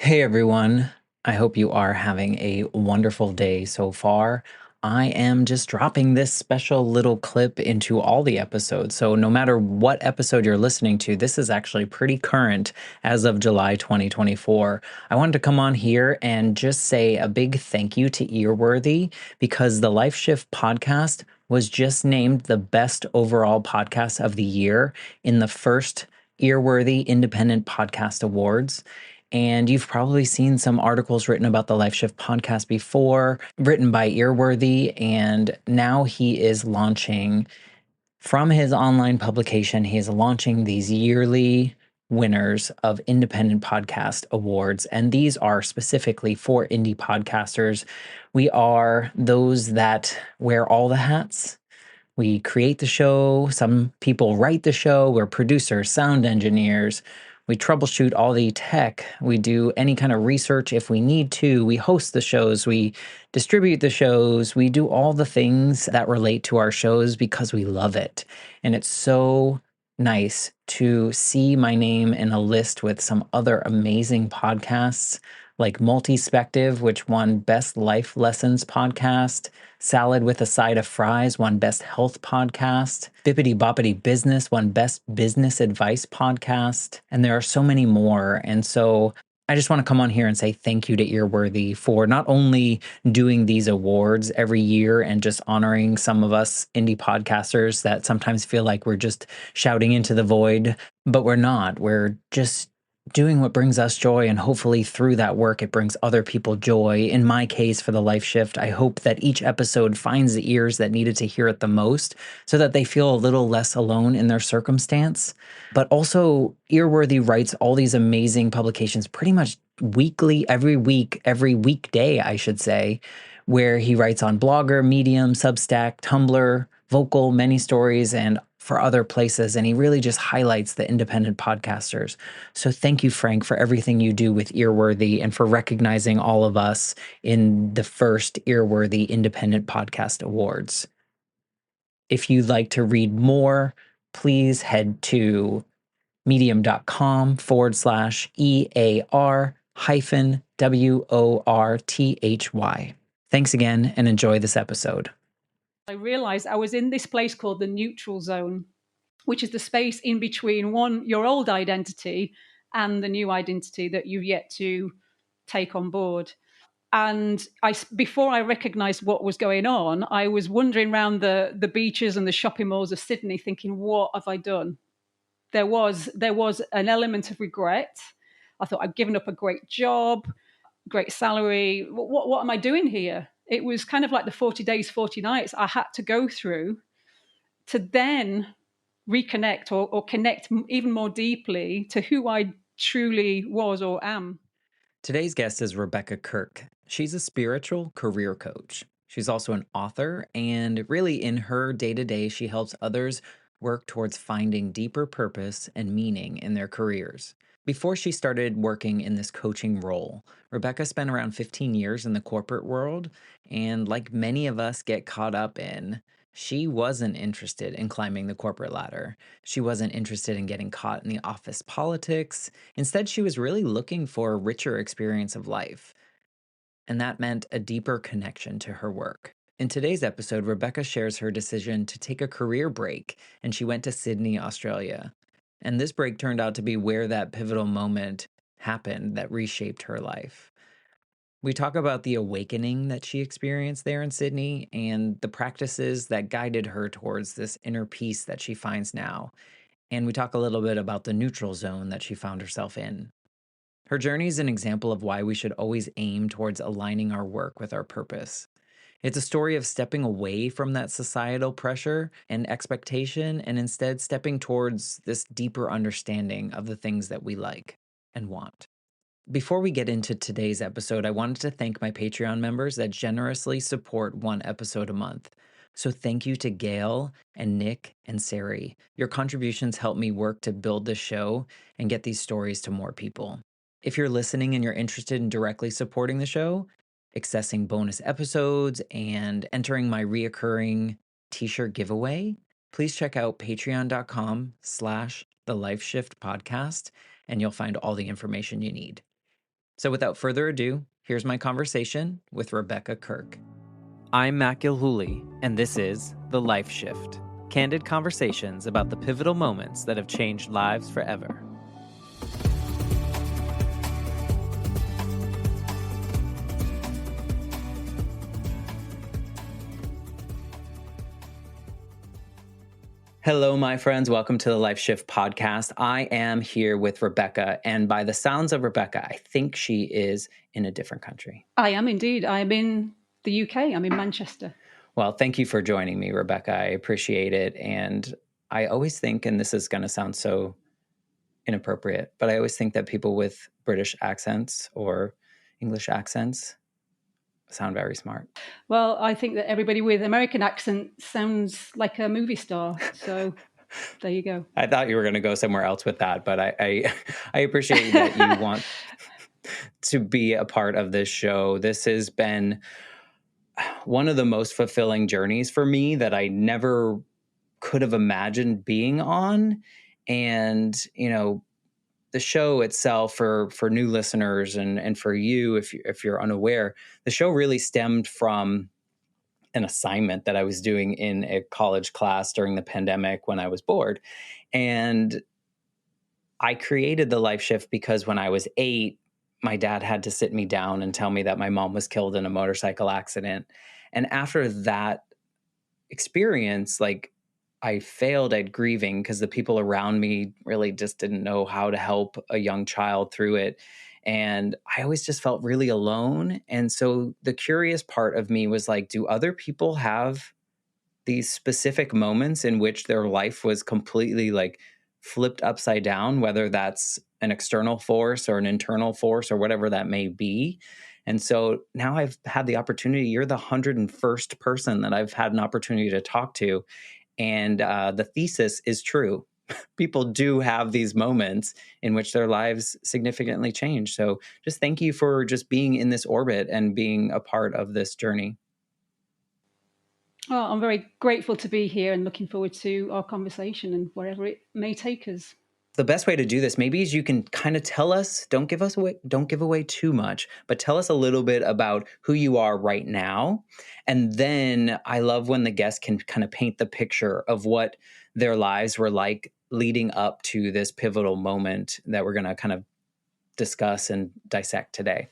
Hey everyone, I hope you are having a wonderful day so far. I am just dropping this special little clip into all the episodes. So, no matter what episode you're listening to, this is actually pretty current as of July 2024. I wanted to come on here and just say a big thank you to Earworthy because the Life Shift podcast was just named the best overall podcast of the year in the first Earworthy Independent Podcast Awards. And you've probably seen some articles written about the Life Shift podcast before, written by Earworthy. And now he is launching from his online publication, he is launching these yearly winners of independent podcast awards. And these are specifically for indie podcasters. We are those that wear all the hats. We create the show. Some people write the show. We're producers, sound engineers. We troubleshoot all the tech. We do any kind of research if we need to. We host the shows. We distribute the shows. We do all the things that relate to our shows because we love it. And it's so nice to see my name in a list with some other amazing podcasts like Multispective, which won Best Life Lessons Podcast. Salad with a Side of Fries won Best Health Podcast. Bippity Boppity Business won Best Business Advice Podcast. And there are so many more. And so I just want to come on here and say thank you to Earworthy for not only doing these awards every year and just honoring some of us indie podcasters that sometimes feel like we're just shouting into the void, but we're not. We're just doing what brings us joy, and hopefully through that work it brings other people joy. In my case, for the Life Shift, I hope that each episode finds the ears that needed to hear it the most so that they feel a little less alone in their circumstance. But also, Earworthy writes all these amazing publications pretty much weekly, every week, every weekday, I should say, where he writes on Blogger, Medium, Substack, Tumblr, Vocal, Many Stories, and for other places. And he really just highlights the independent podcasters. So thank you, Frank, for everything you do with Earworthy and for recognizing all of us in the first Earworthy Independent Podcast Awards. If you'd like to read more, please head to medium.com/EAR hyphen WORTHY. Thanks again and enjoy this episode. I realized I was in this place called the neutral zone, which is the space in between your old identity and the new identity that you've yet to take on board. And before I recognized what was going on, I was wandering around the beaches and the shopping malls of Sydney thinking, what have I done? There was an element of regret. I thought I'd given up a great job, great salary. What am I doing here? It was kind of like the 40 days, 40 nights I had to go through to then reconnect or connect even more deeply to who I truly was or am. Today's guest is Rebecca Kirk. She's a spiritual career coach. She's also an author, and really in her day-to-day, she helps others work towards finding deeper purpose and meaning in their careers. Before she started working in this coaching role, Rebecca spent around 15 years in the corporate world, and like many of us get caught up in, she wasn't interested in climbing the corporate ladder. She wasn't interested in getting caught in the office politics. Instead, she was really looking for a richer experience of life, and that meant a deeper connection to her work. In today's episode, Rebecca shares her decision to take a career break, and she went to Sydney, Australia. And this break turned out to be where that pivotal moment happened that reshaped her life. We talk about the awakening that she experienced there in Sydney and the practices that guided her towards this inner peace that she finds now. And we talk a little bit about the neutral zone that she found herself in. Her journey is an example of why we should always aim towards aligning our work with our purpose. It's a story of stepping away from that societal pressure and expectation and instead stepping towards this deeper understanding of the things that we like and want. Before we get into today's episode, I wanted to thank my Patreon members that generously support one episode a month. So thank you to Gail and Nick and Sari. Your contributions help me work to build this show and get these stories to more people. If you're listening and you're interested in directly supporting the show, accessing bonus episodes, and entering my reoccurring t-shirt giveaway, please check out patreon.com/the Life Shift podcast, and you'll find all the information you need. So without further ado, here's my conversation with Rebecca Kirk. I'm Matt Gilhooly, and this is The Life Shift, candid conversations about the pivotal moments that have changed lives forever. Hello, my friends. Welcome to the Life Shift podcast. I am here with Rebecca, and by the sounds of Rebecca, I think she is in a different country. I am indeed. I'm in the UK. I'm in Manchester. Well, thank you for joining me, Rebecca. I appreciate it. And I always think, and this is going to sound so inappropriate, but I always think that people with British accents or English accents sound very smart. Well, I think that everybody with American accent sounds like a movie star. So there you go. I thought you were going to go somewhere else with that, but I appreciate that you want to be a part of this show. This has been one of the most fulfilling journeys for me that I never could have imagined being on. And, you know, the show itself for new listeners and for you, if you're unaware, the show really stemmed from an assignment that I was doing in a college class during the pandemic when I was bored. And I created the Life Shift because when I was 8, my dad had to sit me down and tell me that my mom was killed in a motorcycle accident. And after that experience, like, I failed at grieving because the people around me really just didn't know how to help a young child through it. And I always just felt really alone. And so the curious part of me was like, do other people have these specific moments in which their life was completely like flipped upside down, whether that's an external force or an internal force or whatever that may be? And so now I've had the opportunity. You're the 101st person that I've had an opportunity to talk to. And the thesis is true. People do have these moments in which their lives significantly change. So just thank you for just being in this orbit and being a part of this journey. Well, I'm very grateful to be here and looking forward to our conversation and wherever it may take us. The best way to do this maybe is you can kind of tell us, don't give away too much, but tell us a little bit about who you are right now. And then I love when the guest can kind of paint the picture of what their lives were like leading up to this pivotal moment that we're going to kind of discuss and dissect today.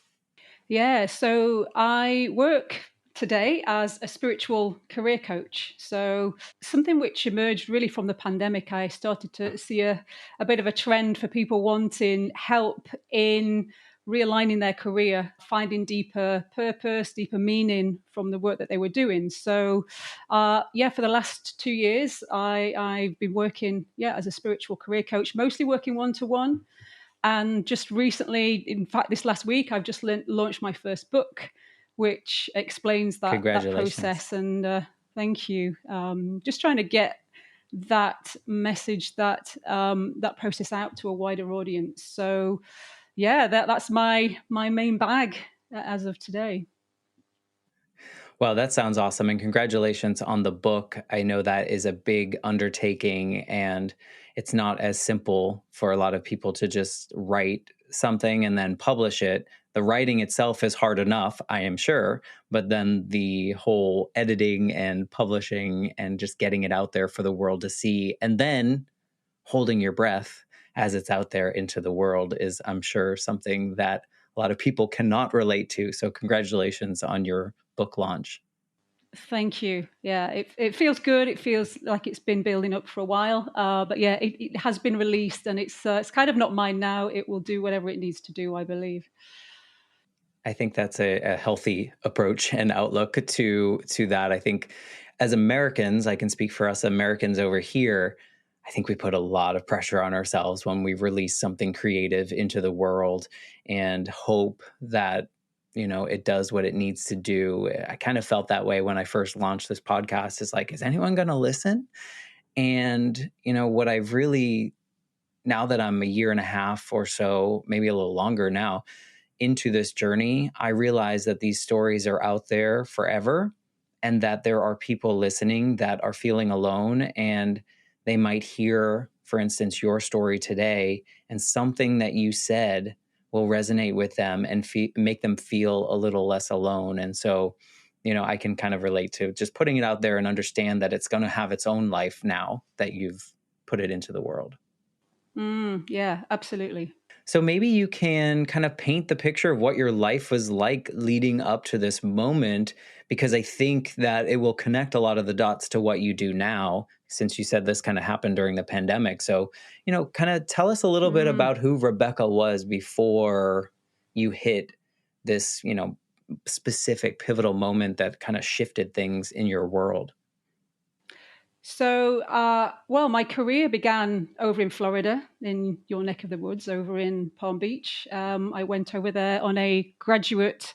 Yeah, so I work today as a spiritual career coach. So something which emerged really from the pandemic, I started to see a bit of a trend for people wanting help in realigning their career, finding deeper purpose, deeper meaning from the work that they were doing. So, for the last 2 years, I've been working, as a spiritual career coach, mostly working one-to-one. And just recently, in fact, this last week, I've just launched my first book, which explains that Congratulations. process. And thank you. Just trying to get that message, that process out to a wider audience. So, that's my main bag as of today. Well, that sounds awesome. And congratulations on the book. I know that is a big undertaking, and it's not as simple for a lot of people to just write something and then publish it. The writing itself is hard enough, I am sure, but then the whole editing and publishing and just getting it out there for the world to see, and then holding your breath as it's out there into the world is, I'm sure, something that a lot of people cannot relate to. So congratulations on your book launch. Thank you. Yeah, it feels good. It feels like it's been building up for a while. But yeah, it has been released, and it's kind of not mine now. It will do whatever it needs to do, I believe. I think that's a healthy approach and outlook to that. I think as Americans, I can speak for us Americans over here. I think we put a lot of pressure on ourselves when we release something creative into the world and hope that, you know, it does what it needs to do. I kind of felt that way when I first launched this podcast. Is like, is anyone going to listen? And, you know, what I've really, now that I'm a year and a half or so, maybe a little longer now, into this journey, I realize that these stories are out there forever and that there are people listening that are feeling alone, and they might hear, for instance, your story today, and something that you said will resonate with them and make them feel a little less alone. And so, I can kind of relate to just putting it out there and understand that it's going to have its own life now that you've put it into the world. Yeah, absolutely. So maybe you can kind of paint the picture of what your life was like leading up to this moment, because I think that it will connect a lot of the dots to what you do now, since you said this kind of happened during the pandemic. So, kind of tell us a little bit Mm. about who Rebecca was before you hit this, specific pivotal moment that kind of shifted things in your world. So, well, my career began over in Florida, in your neck of the woods, over in Palm Beach. I went over there on a graduate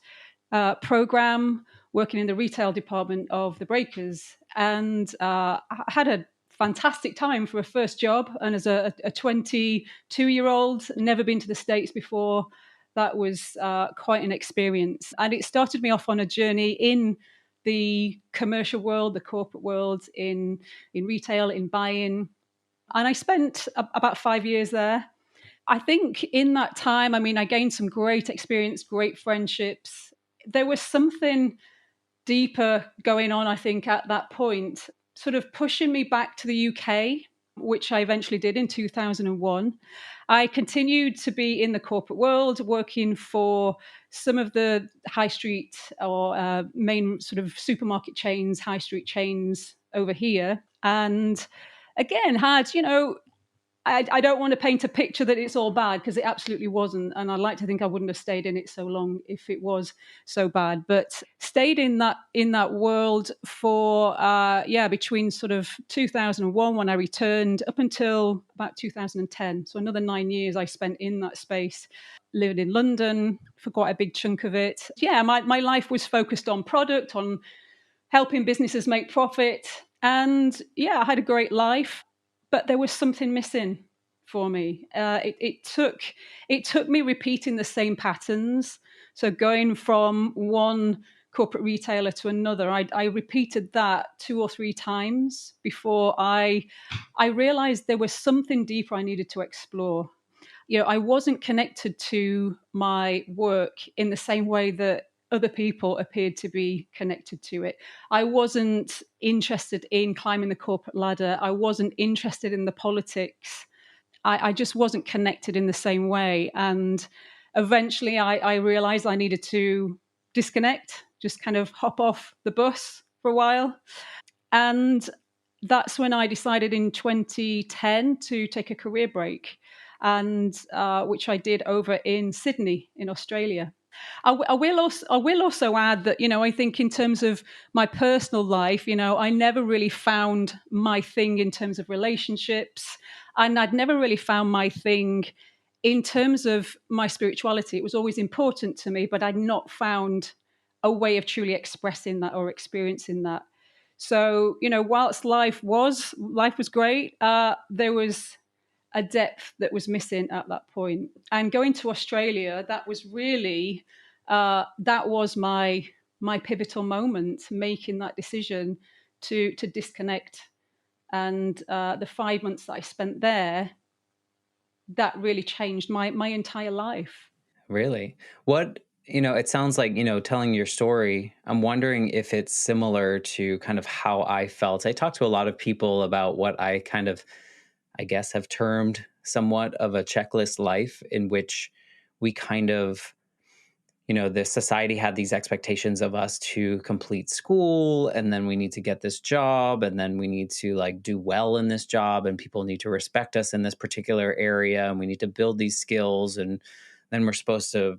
program working in the retail department of the Breakers. And I had a fantastic time for a first job. And as a 22-year-old, never been to the States before, that was quite an experience. And it started me off on a journey in the commercial world, the corporate world, in retail, in buying. And I spent about 5 years there. I think in that time, I mean, I gained some great experience, great friendships. There was something deeper going on, I think, at that point, sort of pushing me back to the UK, which I eventually did in 2001. I continued to be in the corporate world, working for some of the high street or main sort of supermarket chains, high street chains over here. And again, had, I don't want to paint a picture that it's all bad, because it absolutely wasn't. And I'd like to think I wouldn't have stayed in it so long if it was so bad. But stayed in that world for between sort of 2001 when I returned up until about 2010. So another 9 years I spent in that space, lived in London for quite a big chunk of it. Yeah, my life was focused on product, on helping businesses make profit. And yeah, I had a great life, but there was something missing for me. It took me repeating the same patterns. So going from one corporate retailer to another, I repeated that 2 or 3 times before I realized there was something deeper I needed to explore. I wasn't connected to my work in the same way that other people appeared to be connected to it. I wasn't interested in climbing the corporate ladder. I wasn't interested in the politics. I just wasn't connected in the same way. And eventually I realized I needed to disconnect, just kind of hop off the bus for a while. And that's when I decided in 2010 to take a career break, and which I did over in Sydney, in Australia. I will also add that, I think in terms of my personal life, I never really found my thing in terms of relationships, and I'd never really found my thing in terms of my spirituality. It was always important to me, but I'd not found a way of truly expressing that or experiencing that. So, whilst life was great, there was a depth that was missing at that point. And going to Australia, that was really that was my pivotal moment, making that decision to disconnect. And the 5 months that I spent there, that really changed my entire life. Really? It sounds like, telling your story. I'm wondering if it's similar to kind of how I felt. I talked to a lot of people about what I kind of, I guess, have termed somewhat of a checklist life, in which we kind of, the society had these expectations of us to complete school, and then we need to get this job, and then we need to like do well in this job, and people need to respect us in this particular area, and we need to build these skills, and then we're supposed to,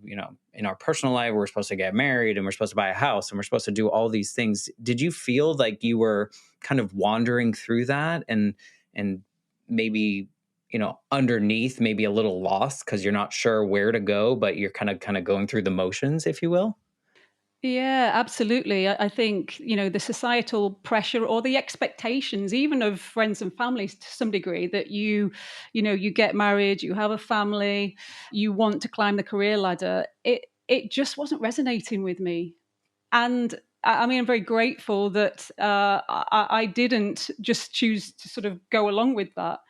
in our personal life, we're supposed to get married, and we're supposed to buy a house, and we're supposed to do all these things. Did you feel like you were kind of wandering through that, and maybe, underneath, maybe a little lost because you're not sure where to go, but you're kind of going through the motions, if you will? Yeah, absolutely. I think, the societal pressure or the expectations, even of friends and families to some degree, that you get married, you have a family, you want to climb the career ladder. It just wasn't resonating with me. And I mean, I'm very grateful that I didn't just choose to sort of go along with that.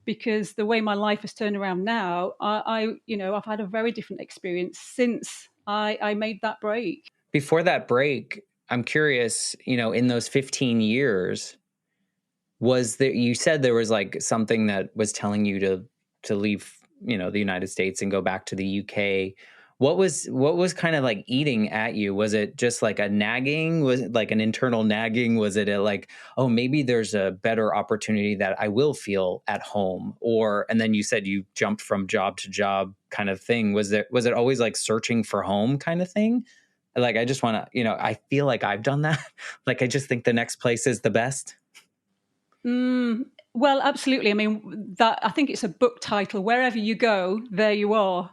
because the way my life has turned around now, I've had a very different experience since I made that break. Before that break, I'm curious, in those 15 years, was there, you said there was like something that was telling you to leave, the United States and go back to the UK. What was kind of like eating at you? Was it just like a nagging? Was it like an internal nagging? Was it like, oh, maybe there's a better opportunity that I will feel at home? Or, and then you said you jumped from job to job kind of thing. Was it always like searching for home kind of thing? Like, I just want to, I feel like I've done that. Like, I just think the next place is the best. Well, absolutely. I mean, that I think it's a book title. Wherever you go, there you are.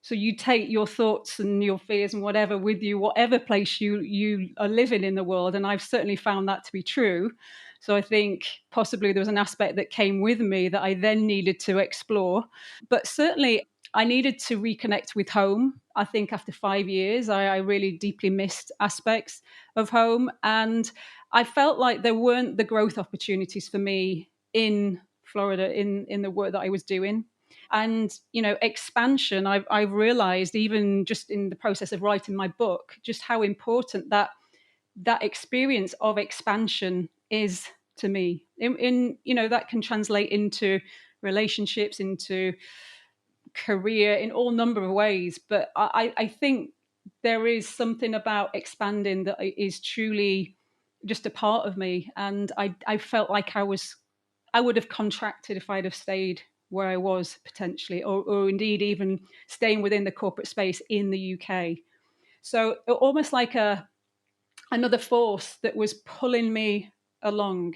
So you take your thoughts and your fears and whatever with you, whatever place you are living in the world. And I've certainly found that to be true. So I think possibly there was an aspect that came with me that I then needed to explore. But certainly I needed to reconnect with home. I think after 5 years, I really deeply missed aspects of home. And I felt like there weren't the growth opportunities for me in Florida in the work that I was doing. And expansion, I've realized, even just in the process of writing my book, just how important that experience of expansion is to me. That can translate into relationships, into career, in all number of ways. But I think there is something about expanding that is truly just a part of me. And I felt like I would have contracted if I'd have stayed where I was potentially, or indeed even staying within the corporate space in the UK. So almost like another force that was pulling me along.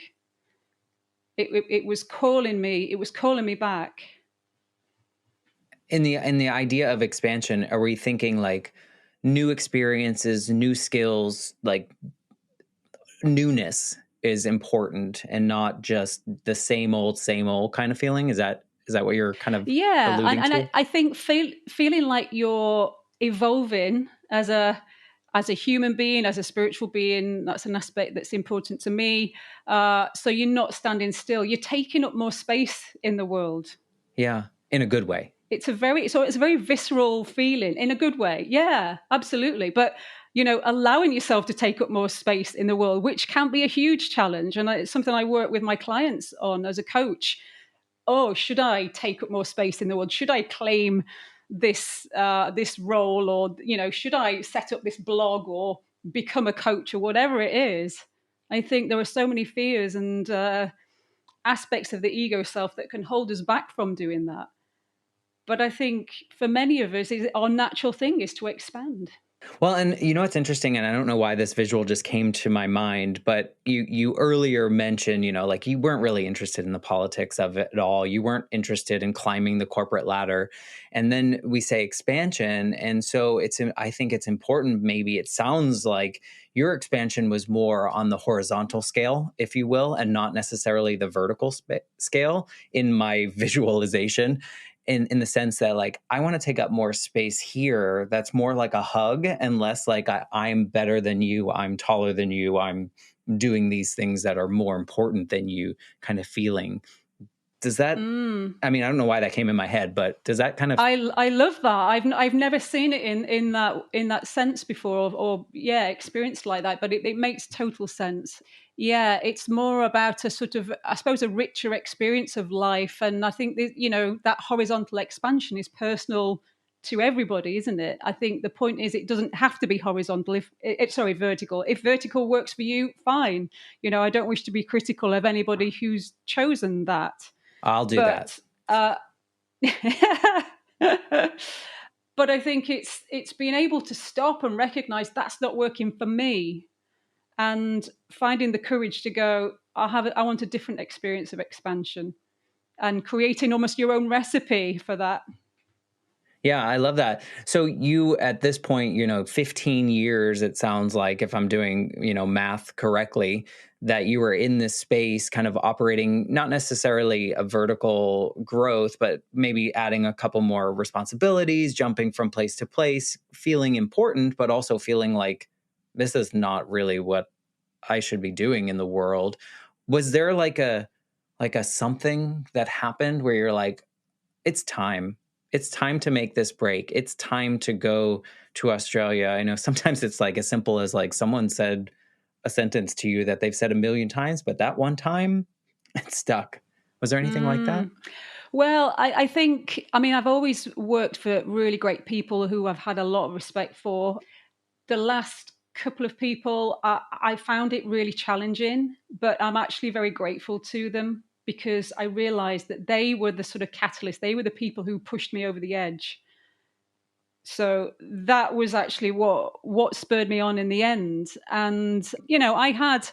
It was calling me. It was calling me back. In the idea of expansion, are we thinking like new experiences, new skills, like newness is important and not just the same old kind of feeling? Is that what you're kind of Yeah, and, alluding and I, to? I think feeling like you're evolving as a human being, as a spiritual being, that's an aspect that's important to me. So you're not standing still; you're taking up more space in the world. Yeah, in a good way. It's a very visceral feeling in a good way. Yeah, absolutely. But allowing yourself to take up more space in the world, which can be a huge challenge, and it's something I work with my clients on as a coach. Oh, should I take up more space in the world? Should I claim this role, or should I set up this blog or become a coach or whatever it is? I think there are so many fears and aspects of the ego self that can hold us back from doing that. But I think for many of us, our natural thing is to expand. Well, and what's interesting, and I don't know why this visual just came to my mind, but you earlier mentioned, like you weren't really interested in the politics of it at all. You weren't interested in climbing the corporate ladder. And then we say expansion. And so I think it's important, maybe it sounds like your expansion was more on the horizontal scale, if you will, and not necessarily the vertical scale in my visualization, in the sense that like I want to take up more space here that's more like a hug and less like I'm better than you, I'm taller than you, I'm doing these things that are more important than you kind of feeling. Does that, Mm. I mean, I don't know why that came in my head, but does that kind of I love that. I've never seen it in that sense before, or yeah, experienced like that. But it makes total sense. Yeah, it's more about a sort of, I suppose, a richer experience of life. And I think that, that horizontal expansion is personal to everybody, isn't it? I think the point is it doesn't have to be horizontal. Sorry, vertical. If vertical works for you, fine. I don't wish to be critical of anybody who's chosen that. I'll do that? But but I think it's being able to stop and recognize that's not working for me, and finding the courage to go, I want a different experience of expansion, and creating almost your own recipe for that. Yeah, I love that. So you, at this point, 15 years, it sounds like, if I'm doing, math correctly, that you were in this space kind of operating, not necessarily a vertical growth, but maybe adding a couple more responsibilities, jumping from place to place, feeling important, but also feeling like this is not really what I should be doing in the world. Was there like a something that happened where you're like, it's time. It's time to make this break. It's time to go to Australia. I know sometimes it's like as simple as like someone said a sentence to you that they've said a million times, but that one time it stuck. Was there anything like that? Mm. Well, I think, I mean, I've always worked for really great people who I've had a lot of respect for. The last couple of people, I found it really challenging, but I'm actually very grateful to them because I realized that they were the sort of catalyst. They were the people who pushed me over the edge. So that was actually what spurred me on in the end. And I had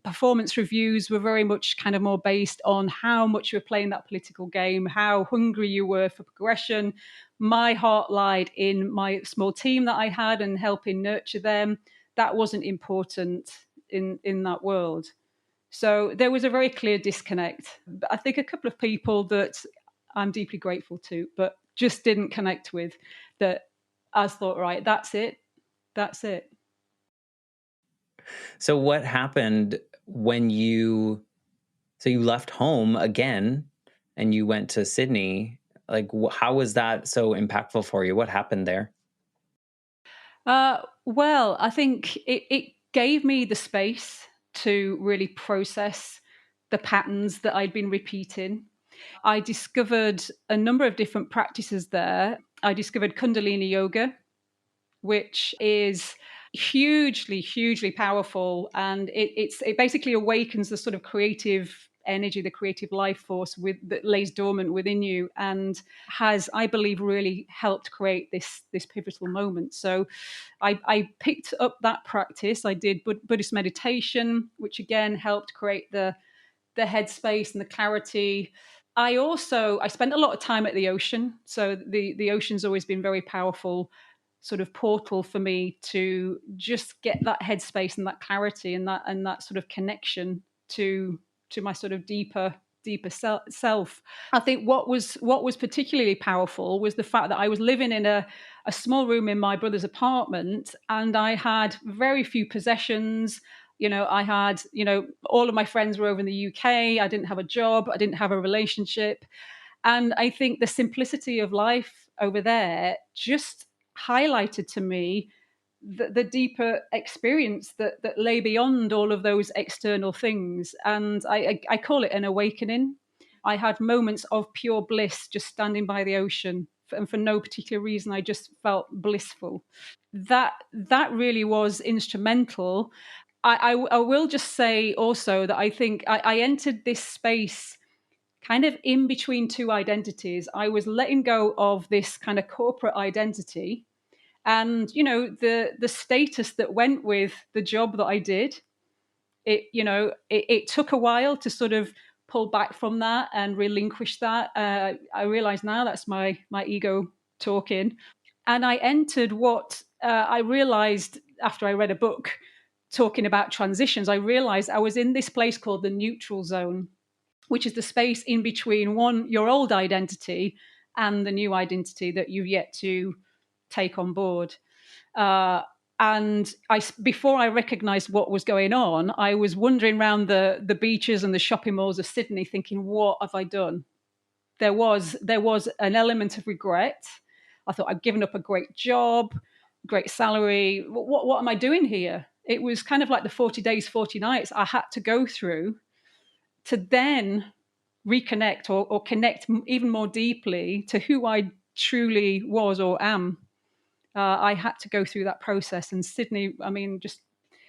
performance reviews were very much kind of more based on how much you were playing that political game, how hungry you were for progression. My heart lied in my small team that I had and helping nurture them. That wasn't important in that world. So there was a very clear disconnect. I think a couple of people that I'm deeply grateful to, but just didn't connect with, that I thought, right, that's it. That's it. So what happened when you left home again and you went to Sydney? Like how was that so impactful for you? What happened there? Well, I think it gave me the space to really process the patterns that I'd been repeating. I discovered a number of different practices there. I discovered Kundalini yoga, which is hugely powerful, and it basically awakens the sort of creative energy, the creative life force that lays dormant within you, and has, I believe, really helped create this pivotal moment. So I picked up that practice. I did Buddhist meditation, which again helped create the headspace and the clarity. I spent a lot of time at the ocean, so the ocean's always been very powerful sort of portal for me to just get that headspace and that clarity and that sort of connection to my sort of deeper self. I think what was particularly powerful was the fact that I was living in a small room in my brother's apartment, and I had very few possessions. I had, all of my friends were over in the UK. I didn't have a job. I didn't have a relationship. And I think the simplicity of life over there just highlighted to me the deeper experience that lay beyond all of those external things. And I call it an awakening. I had moments of pure bliss just standing by the ocean. And for no particular reason, I just felt blissful. That really was instrumental. I will just say also that I think I entered this space kind of in between two identities. I was letting go of this kind of corporate identity and the status that went with the job that I did. It took a while to sort of pull back from that and relinquish that. I realize now that's my ego talking. And I entered what I realized after I read a book talking about transitions. I realized I was in this place called the neutral zone, which is the space in between your old identity and the new identity that you've yet to take on board. Uh, and before I recognised what was going on, I was wandering around the beaches and the shopping malls of Sydney, thinking, "What have I done?" There was an element of regret. I thought I'd given up a great job, great salary. What am I doing here? It was kind of like the 40 days, 40 nights I had to go through to then reconnect or connect even more deeply to who I truly was or am. I had to go through that process, and Sydney, I mean, just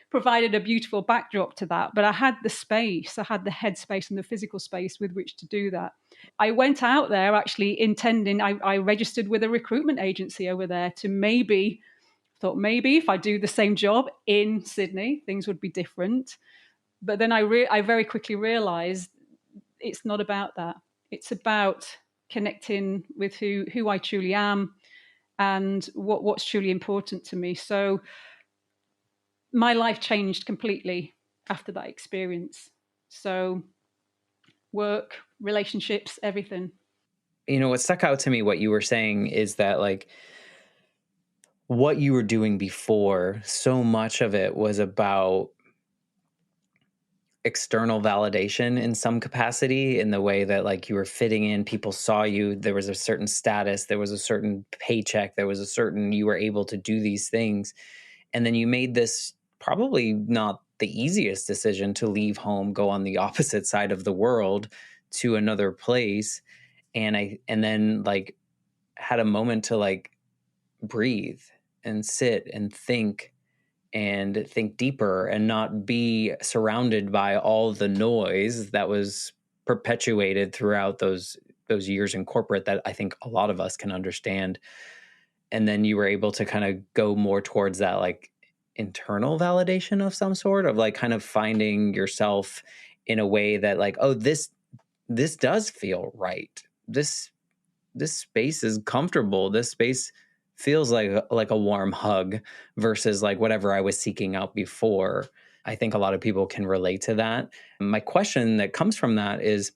provided a beautiful backdrop to that. But I had the space, I had the headspace and the physical space with which to do that. I went out there actually intending, I registered with a recruitment agency over there to thought maybe if I do the same job in Sydney, things would be different. But then I very quickly realized it's not about that. It's about connecting with who I truly am and what's truly important to me. So my life changed completely after that experience. So work, relationships, everything. What stuck out to me, what you were saying is that like what you were doing before, so much of it was about external validation in some capacity, in the way that like you were fitting in, people saw you, there was a certain status, there was a certain paycheck, there was a certain, you were able to do these things. And then you made this probably not the easiest decision to leave home, go on the opposite side of the world to another place. And then like had a moment to like breathe and sit and think deeper and not be surrounded by all the noise that was perpetuated throughout those years in corporate, that I think a lot of us can understand. And then you were able to kind of go more towards that like internal validation of some sort, of like kind of finding yourself in a way that like, oh, this does feel right. This space is comfortable. This space feels like a warm hug versus like whatever I was seeking out before. I think a lot of people can relate to that. My question that comes from that is,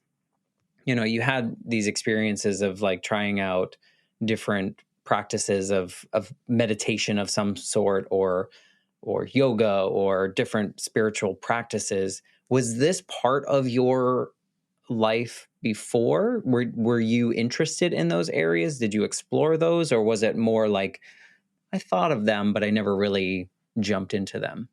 you had these experiences of like trying out different practices of meditation of some sort, or yoga, or different spiritual practices. Was this part of your life before? Were you interested in those areas? Did you explore those, or was it more like I thought of them but I never really jumped into them?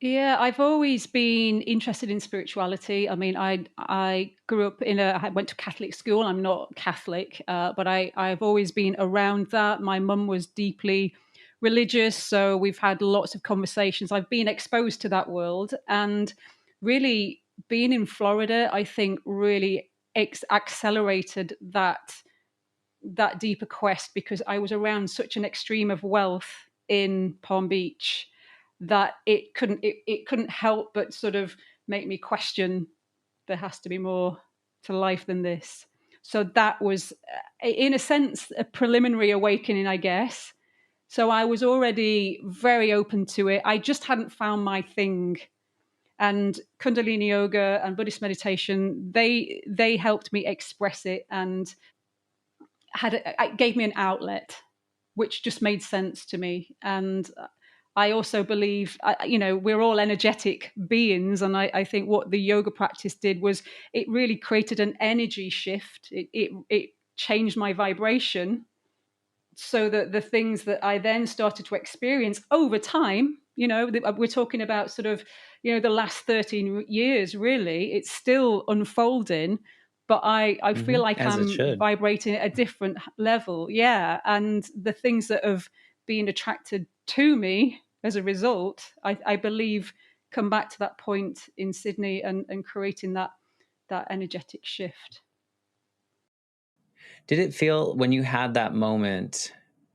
Yeah, I've always been interested in spirituality. I mean, I grew up I went to Catholic school. I'm not Catholic, but I've always been around that. My mum was deeply religious, so we've had lots of conversations. I've been exposed to that world, and really being in Florida, I think, really accelerated that deeper quest, because I was around such an extreme of wealth in Palm Beach that it couldn't help but sort of make me question, there has to be more to life than this. So that was, in a sense, a preliminary awakening, I guess. So I was already very open to it. I just hadn't found my thing. And Kundalini yoga and Buddhist meditation, they helped me express it, and it gave me an outlet, which just made sense to me. And I also believe, we're all energetic beings. And I think what the yoga practice did was it really created an energy shift. It changed my vibration, so that the things that I then started to experience over time, we're talking about sort of, the last 13 years, really, it's still unfolding, but I feel like As it I'm should. vibrating at a different level. Yeah. And the things that have been attracted to me as a result, I believe, come back to that point in Sydney, and creating that energetic shift. Did it feel when you had that moment,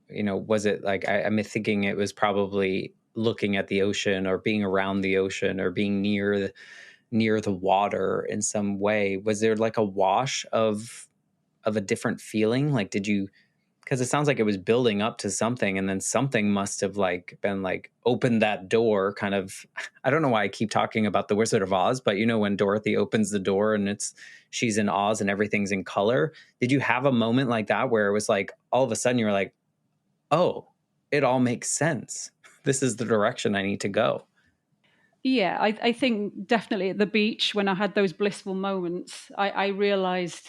was it like, I'm thinking it was probably looking at the ocean, or being around the ocean, or being near the water in some way? Was there like a wash of a different feeling? Like, did you, because it sounds like it was building up to something, and then something must have like been like opened that door kind of. I don't know why I keep talking about the Wizard of Oz, but when Dorothy opens the door and she's in Oz and everything's in color. Did you have a moment like that where it was like all of a sudden you were like, oh, it all makes sense, this is the direction I need to go? Yeah, I think definitely at the beach, when I had those blissful moments, I realized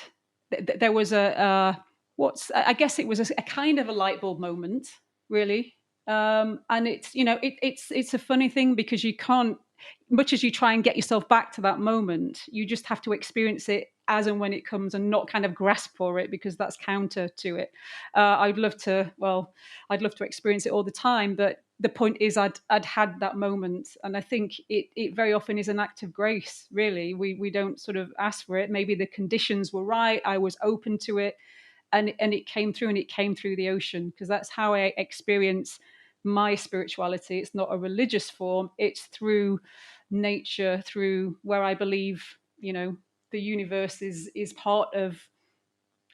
there was I guess it was a kind of a light bulb moment, really. And it's a funny thing, because you can't, much as you try and get yourself back to that moment, you just have to experience it as and when it comes, and not kind of grasp for it, because that's counter to it. I'd love to experience it all the time, but the point is, I'd had that moment. And I think it very often is an act of grace, really. We don't sort of ask for it. Maybe the conditions were right, I was open to it, and it came through, and it came through the ocean, because that's how I experience my spirituality. It's not a religious form, it's through nature, through where I believe, the universe is part of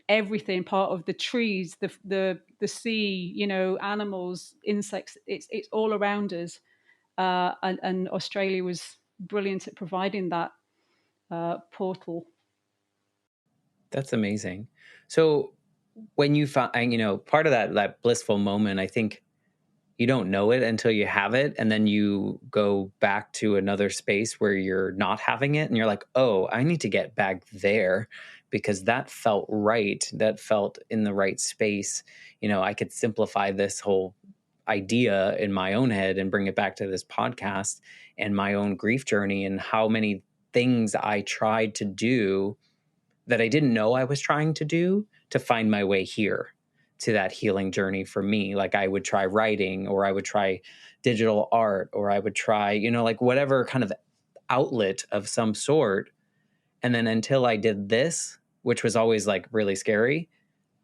everything, part of the trees, the sea, animals, insects. It's all around us. And Australia was brilliant at providing that portal. That's amazing. So when you found, part of that blissful moment, I think you don't know it until you have it, and then you go back to another space where you're not having it and you're like, oh, I need to get back there because that felt right, that felt in the right space. I could simplify this whole idea in my own head and bring it back to this podcast and my own grief journey and how many things I tried to do that I didn't know I was trying to do to find my way here to that healing journey for me. Like I would try writing, or I would try digital art, or I would try, like whatever kind of outlet of some sort. And then until I did this, which was always like really scary,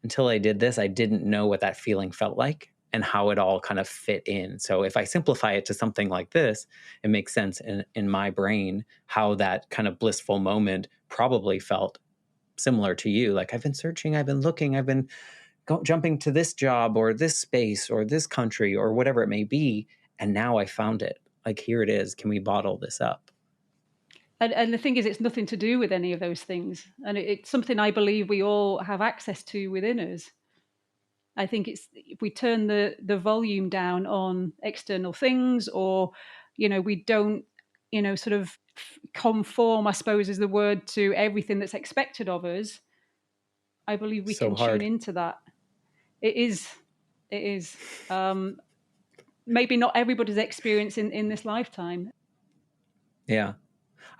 until I did this, I didn't know what that feeling felt like and how it all kind of fit in. So if I simplify it to something like this, it makes sense in my brain how that kind of blissful moment probably felt similar to you. Like I've been searching, I've been looking, I've been jumping to this job or this space or this country or whatever it may be. And now I found it. Like, here it is. Can we bottle this up? And the thing is, it's nothing to do with any of those things. And it's something I believe we all have access to within us. I think it's if we turn the volume down on external things, or we don't sort of conform, I suppose is the word, to everything that's expected of us. I believe we So can tune hard. into that. It is maybe not everybody's experience in this lifetime. Yeah,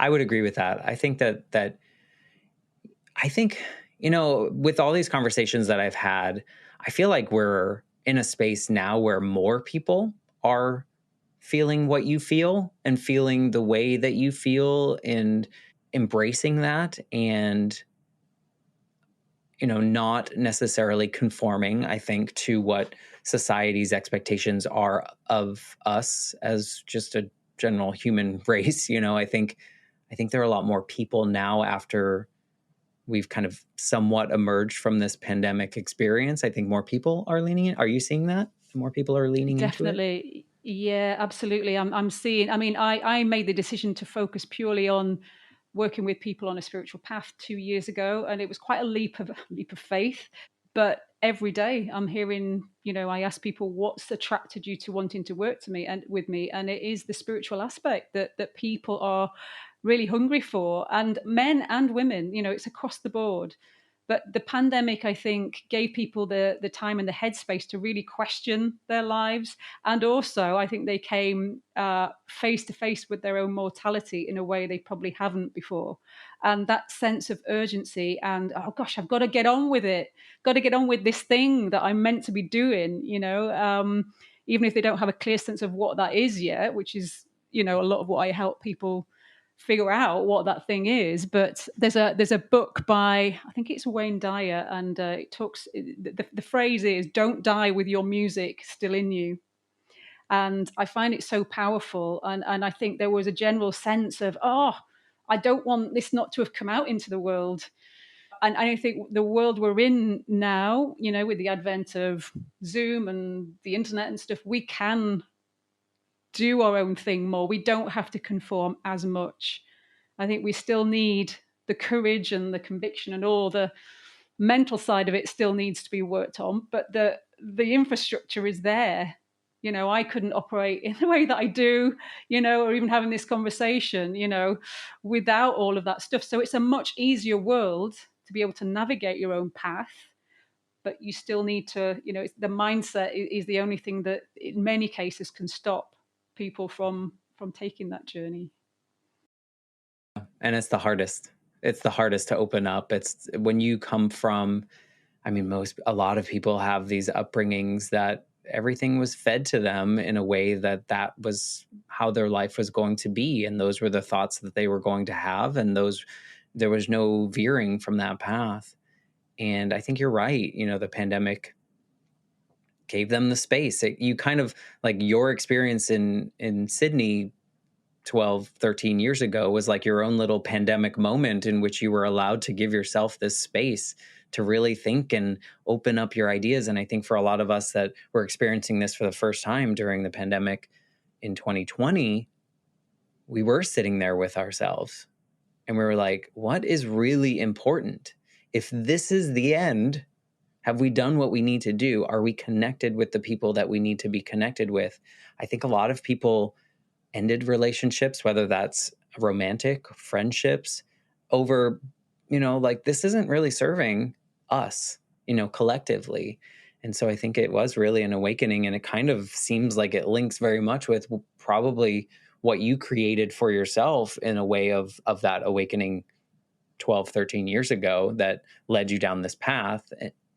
I would agree with that. I think that I think, with all these conversations that I've had, I feel like we're in a space now where more people are feeling what you feel and feeling the way that you feel and embracing that, and not necessarily conforming, I think, to what society's expectations are of us as just a general human race. I think there are a lot more people now after we've kind of somewhat emerged from this pandemic experience. I think more people are leaning in. Are you seeing that? More people are leaning into it? Definitely. Yeah, absolutely. I'm seeing, I mean, I made the decision to focus purely on working with people on a spiritual path 2 years ago, and it was quite a leap of faith. But every day I'm hearing, I ask people, what's attracted you to wanting to work to me and with me? And it is the spiritual aspect that people are really hungry for, and men and women, it's across the board. But the pandemic, I think, gave people the time and the headspace to really question their lives. And also, I think they came face to face with their own mortality in a way they probably haven't before. And that sense of urgency and, oh gosh, I've got to get on with it, got to get on with this thing that I'm meant to be doing, even if they don't have a clear sense of what that is yet, which is, a lot of what I help people figure out what that thing is. But there's a book by, I think it's Wayne Dyer, and it talks. The phrase is, "Don't die with your music still in you." And I find it so powerful. And I think there was a general sense of, oh, I don't want this not to have come out into the world. And I think the world we're in now, with the advent of Zoom and the internet and stuff, we can do our own thing more. We don't have to conform as much. I think we still need the courage and the conviction, and all the mental side of it still needs to be worked on, but the infrastructure is there. I couldn't operate in the way that I do, or even having this conversation, without all of that stuff. So it's a much easier world to be able to navigate your own path, but you still need to, the mindset is the only thing that in many cases can stop people from taking that journey. And it's the hardest. It's the hardest to open up. It's when you come from, I mean, a lot of people have these upbringings that everything was fed to them in a way that was how their life was going to be. And those were the thoughts that they were going to have. And there was no veering from that path. And I think you're right. The pandemic gave them the space. You kind of like your experience in Sydney 12, 13 years ago was like your own little pandemic moment in which you were allowed to give yourself this space to really think and open up your ideas. And I think for a lot of us that were experiencing this for the first time during the pandemic in 2020, we were sitting there with ourselves and we were like, what is really important? If this is the end, Have we done what we need to do? Are we connected with the people that we need to be connected with? I think a lot of people ended relationships, whether that's romantic, friendships, over, like this isn't really serving us, collectively. And so I think it was really an awakening. And it kind of seems like it links very much with probably what you created for yourself in a way of that awakening 12, 13 years ago that led you down this path.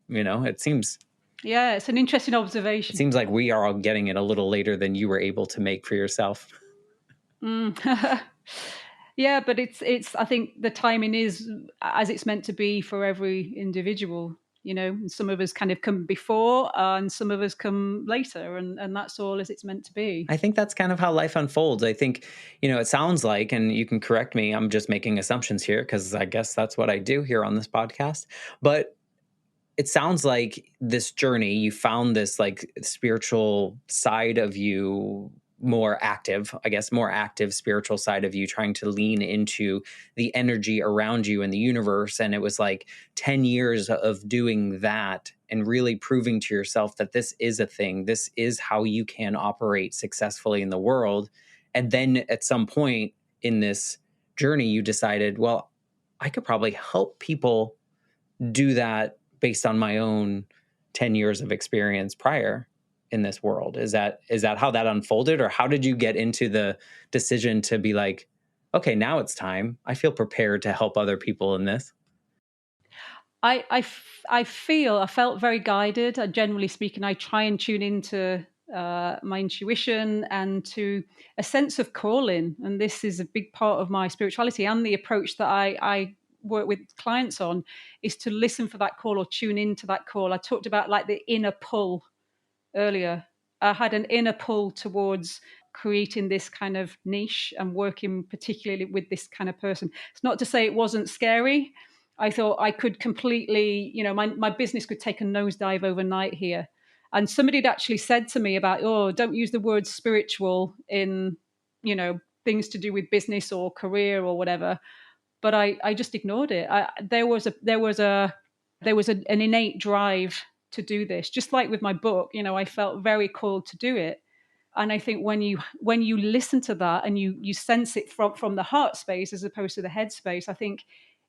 It seems Yeah, it's an interesting it observation. seems like we are all getting it a little later than you were able to make for yourself. Mm. Yeah, but it's I think the timing is as it's meant to be for every individual, and some of us kind of come before and some of us come later, and that's all as it's meant to be. I think that's kind of how life unfolds. I think, it sounds like, and you can correct me, I'm just making assumptions here because I guess that's what I do here on this podcast. But it sounds like this journey, you found this like spiritual side of you more active, I guess, more active spiritual side of you, trying to lean into the energy around you in the universe. And it was like 10 years of doing that and really proving to yourself that this is a thing. This is how you can operate successfully in the world. And then at some point in this journey, you decided, well, I could probably help people do that based on my own 10 years of experience prior in this world. Is that how that unfolded, or how did you get into the decision to be like, okay, now it's time, I feel prepared to help other people in this? I felt very guided. Generally speaking, I try and tune into my intuition and to a sense of calling. And this is a big part of my spirituality and the approach that I work with clients on is to listen for that call or tune into that call. I talked about like the inner pull earlier. I had an inner pull towards creating this kind of niche and working particularly with this kind of person. It's not to say it wasn't scary. I thought I could completely, my business could take a nosedive overnight here. And somebody had actually said to me about, oh, don't use the word spiritual in, things to do with business or career or whatever. But I just ignored it. An innate drive to do this, just like with my book. I felt very called to do it. And I think when you listen to that and you sense it from the heart space as opposed to the head space, I think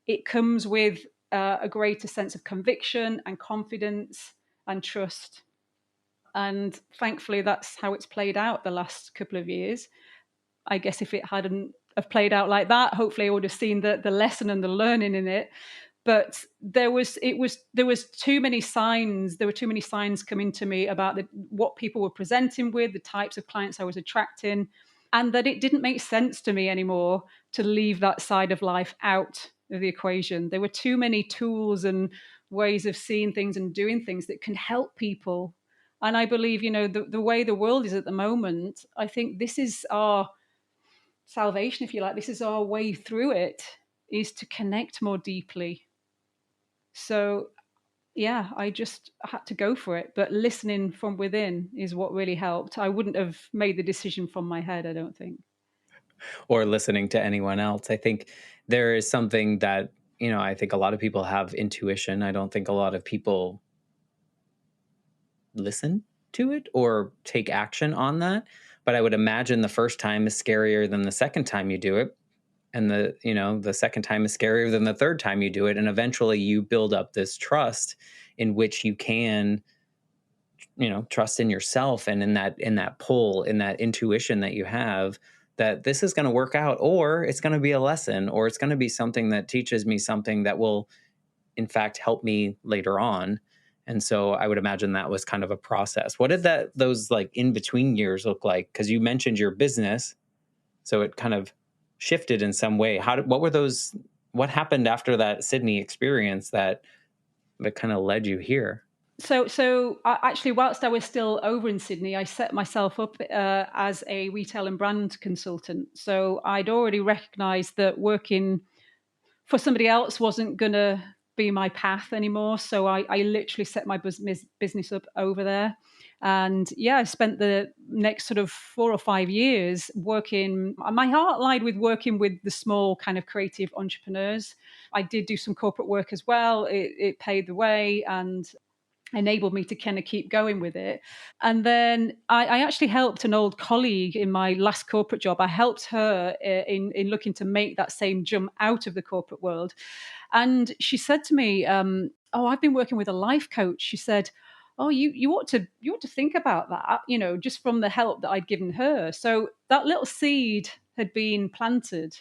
it comes with a greater sense of conviction and confidence and trust. And thankfully, that's how it's played out the last couple of years. I guess if it hadn't have played out like that, hopefully I would have seen the lesson and the learning in it. But there was too many signs. There were too many signs coming to me about what people were presenting with, the types of clients I was attracting, and that it didn't make sense to me anymore to leave that side of life out of the equation. There were too many tools and ways of seeing things and doing things that can help people. And I believe, the way the world is at the moment, I think this is our salvation, if you like. This is our way through it, is to connect more deeply. So yeah, I just had to go for it. But listening from within is what really helped. I wouldn't have made the decision from my head, I don't think. Or listening to anyone else? I think there is something that, I think a lot of people have intuition. I don't think a lot of people listen to it or take action on that. But I would imagine the first time is scarier than the second time you do it. And the second time is scarier than the third time you do it. And eventually you build up this trust in which you can, trust in yourself and in that pull, in that intuition that you have, that this is going to work out, or it's going to be a lesson, or it's going to be something that teaches me something that will in fact help me later on. And so I would imagine that was kind of a process. What did those like in between years look like? Because you mentioned your business, so it kind of shifted in some way. What were those? What happened after that Sydney experience that kind of led you here? So actually, whilst I was still over in Sydney, I set myself up as a retail and brand consultant. So I'd already recognised that working for somebody else wasn't going to be my path anymore. So I literally set my business up over there. And yeah, I spent the next sort of 4 or 5 years working. My heart lied with working with the small kind of creative entrepreneurs. I did do some corporate work as well. It paid the way. And enabled me to kind of keep going with it. And then I actually helped an old colleague in my last corporate job. I helped her in looking to make that same jump out of the corporate world. And she said to me, "Oh, I've been working with a life coach." She said, "Oh, you ought to think about that, just from the help that I'd given her." So that little seed had been planted.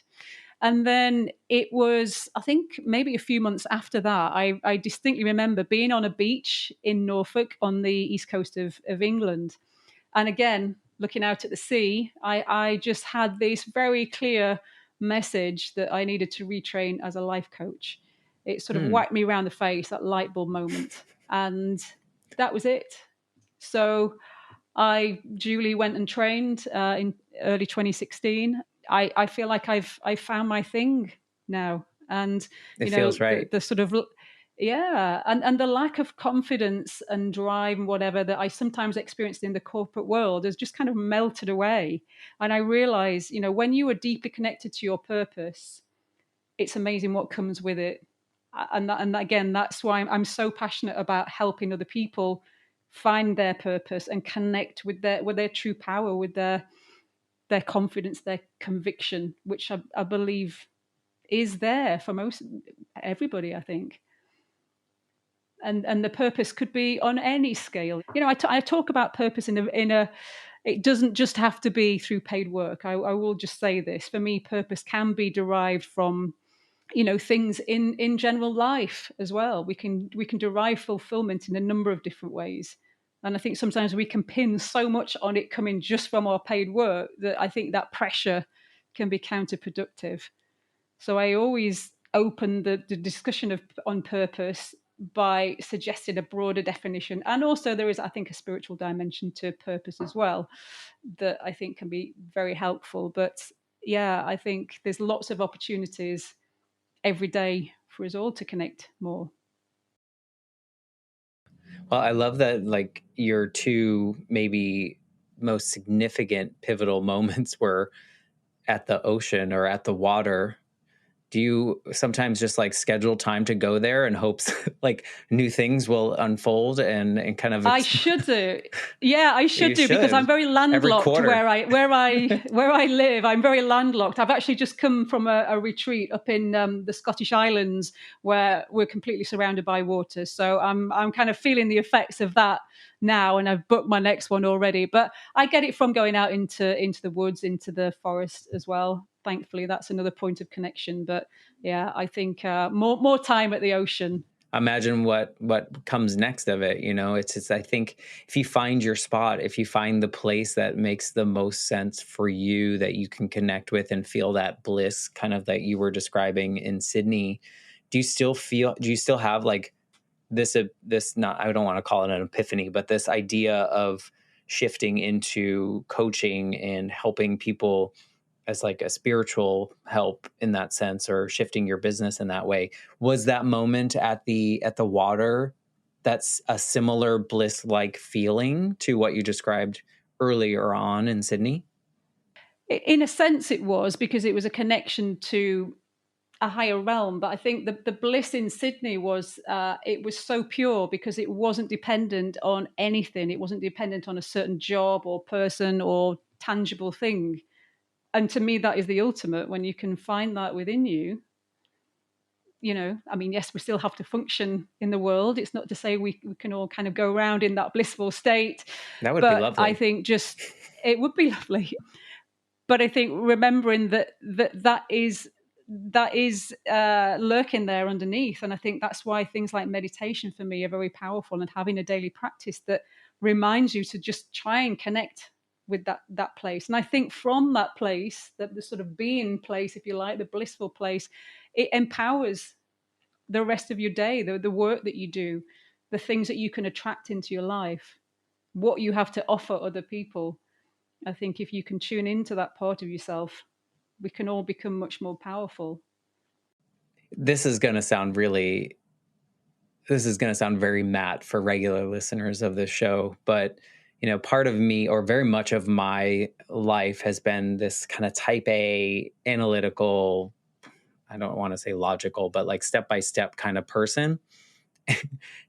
And then it was, I think, maybe a few months after that, I distinctly remember being on a beach in Norfolk on the east coast of England. And again, looking out at the sea, I just had this very clear message that I needed to retrain as a life coach. It sort of whacked me around the face, that light bulb moment. And that was it. So I duly went and trained in early 2016. I feel like I found my thing now, and It feels right. the sort of, yeah, and the lack of confidence and drive and whatever that I sometimes experienced in the corporate world has just kind of melted away. And I realize, when you are deeply connected to your purpose, it's amazing what comes with it. And again, that's why I'm so passionate about helping other people find their purpose and connect with their true power, with their confidence, their conviction, which I believe is there for most everybody, I think. And the purpose could be on any scale. I talk about purpose in a it doesn't just have to be through paid work. I will just say this: for me, purpose can be derived from things in general life as well. We can derive fulfillment in a number of different ways. And I think sometimes we can pin so much on it coming just from our paid work that I think that pressure can be counterproductive. So I always open the discussion on purpose by suggesting a broader definition. And also there is, I think, a spiritual dimension to purpose as well that I think can be very helpful. But yeah, I think there's lots of opportunities every day for us all to connect more. Well, I love that, like, your two maybe most significant pivotal moments were at the ocean or at the water. Do you sometimes just like schedule time to go there in hopes like new things will unfold and kind of I should do. Yeah, I should you do because I'm should very every landlocked quarter. where I live. I'm very landlocked. I've actually just come from a retreat up in the Scottish Islands where we're completely surrounded by water. So I'm kind of feeling the effects of that now, and I've booked my next one already. But I get it from going out into the woods, into the forest as well. Thankfully, that's another point of connection. But yeah, I think more time at the ocean. Imagine what comes next of it. It's I think if you find your spot, if you find the place that makes the most sense for you, that you can connect with and feel that bliss kind of that you were describing in Sydney, do you still have like this, not, I don't want to call it an epiphany, but this idea of shifting into coaching and helping people as like a spiritual help in that sense, or shifting your business in that way? Was that moment at the water that's a similar bliss like feeling to what you described earlier on in Sydney? In a sense, it was, because it was a connection to a higher realm. But I think the bliss in Sydney was it was so pure because it wasn't dependent on anything. It wasn't dependent on a certain job or person or tangible thing. And to me, that is the ultimate, when you can find that within you. I mean, yes, we still have to function in the world. It's not to say we can all kind of go around in that blissful state. That would be But I lovely. think just it would be lovely. But I think remembering that is lurking there underneath. And I think that's why things like meditation for me are very powerful, and having a daily practice that reminds you to just try and connect with that place. And I think from that place, the sort of being place, if you like, the blissful place, it empowers the rest of your day, the work that you do, the things that you can attract into your life, what you have to offer other people. I think if you can tune into that part of yourself, we can all become much more powerful. This is going to sound really this is going to sound very Matt for regular listeners of this show, but part of me, or very much of my life, has been this kind of type A, analytical, I don't want to say logical, but like step by step kind of person.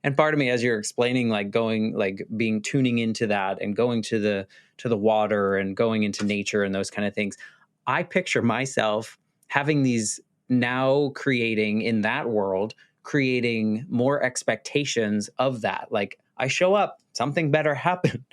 And part of me, as you're explaining, like going, like being tuning into that and going to the water and going into nature and those kind of things, I picture myself having these, now creating in that world, creating more expectations of that. Like I show up, something better happen.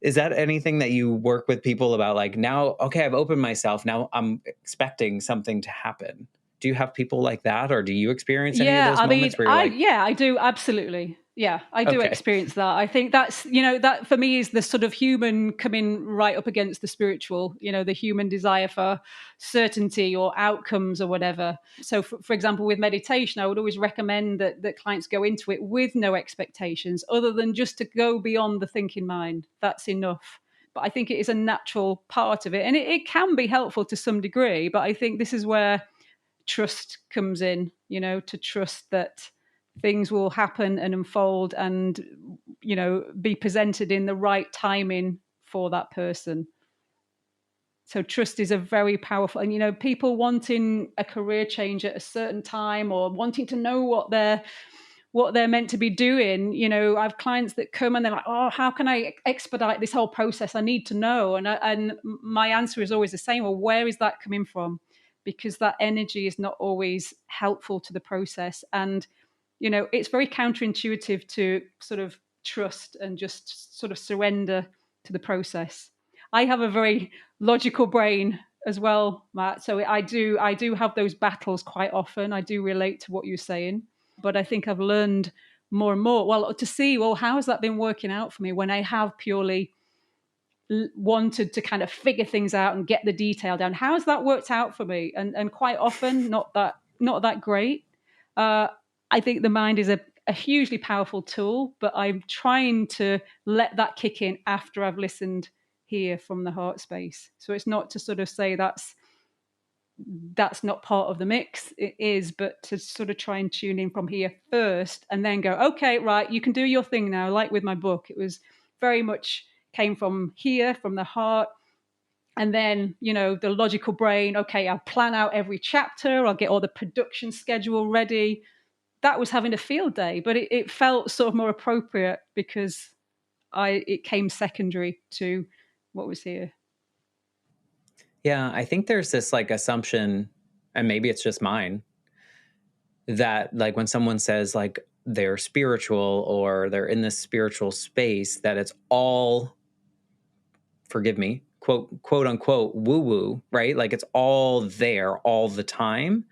Is that anything that you work with people about? Like now, okay, I've opened myself. Now I'm expecting something to happen. Do you have people like that, or do you experience any of Yeah, those I mean, moments where you're like, I do absolutely. Yeah, I do okay, experience that. I think that's, that for me is the sort of human coming right up against the spiritual, the human desire for certainty or outcomes or whatever. So, for example, with meditation, I would always recommend that clients go into it with no expectations other than just to go beyond the thinking mind. That's enough. But I think it is a natural part of it. And it can be helpful to some degree. But I think this is where trust comes in, to trust that things will happen and unfold and, be presented in the right timing for that person. So trust is a very powerful, and people wanting a career change at a certain time or wanting to know what they're meant to be doing. I have clients that come and they're like, oh, how can I expedite this whole process? I need to know. And my answer is always the same. Well, where is that coming from? Because that energy is not always helpful to the process. And, it's very counterintuitive to sort of trust and just sort of surrender to the process. I have a very logical brain as well, Matt. So I do have those battles quite often. I do relate to what you're saying, but I think I've learned more and more, well, to see, well, how has that been working out for me when I have purely wanted to kind of figure things out and get the detail down. How has that worked out for me? And quite often not that great. uh, I think the mind is a hugely powerful tool, but I'm trying to let that kick in after I've listened here from the heart space. So it's not to sort of say that's not part of the mix. It is, but to sort of try and tune in from here first and then go, okay, right, you can do your thing now. Like with my book, it was very much came from here, from the heart. And then, the logical brain, okay, I'll plan out every chapter, I'll get all the production schedule ready. That was having a field day, but it felt sort of more appropriate because it came secondary to what was here. yeah, I think there's this like assumption, and maybe it's just mine, that like when someone says like they're spiritual or they're in this spiritual space, that it's all, forgive me, quote unquote, woo woo, right? Like it's all there all the time.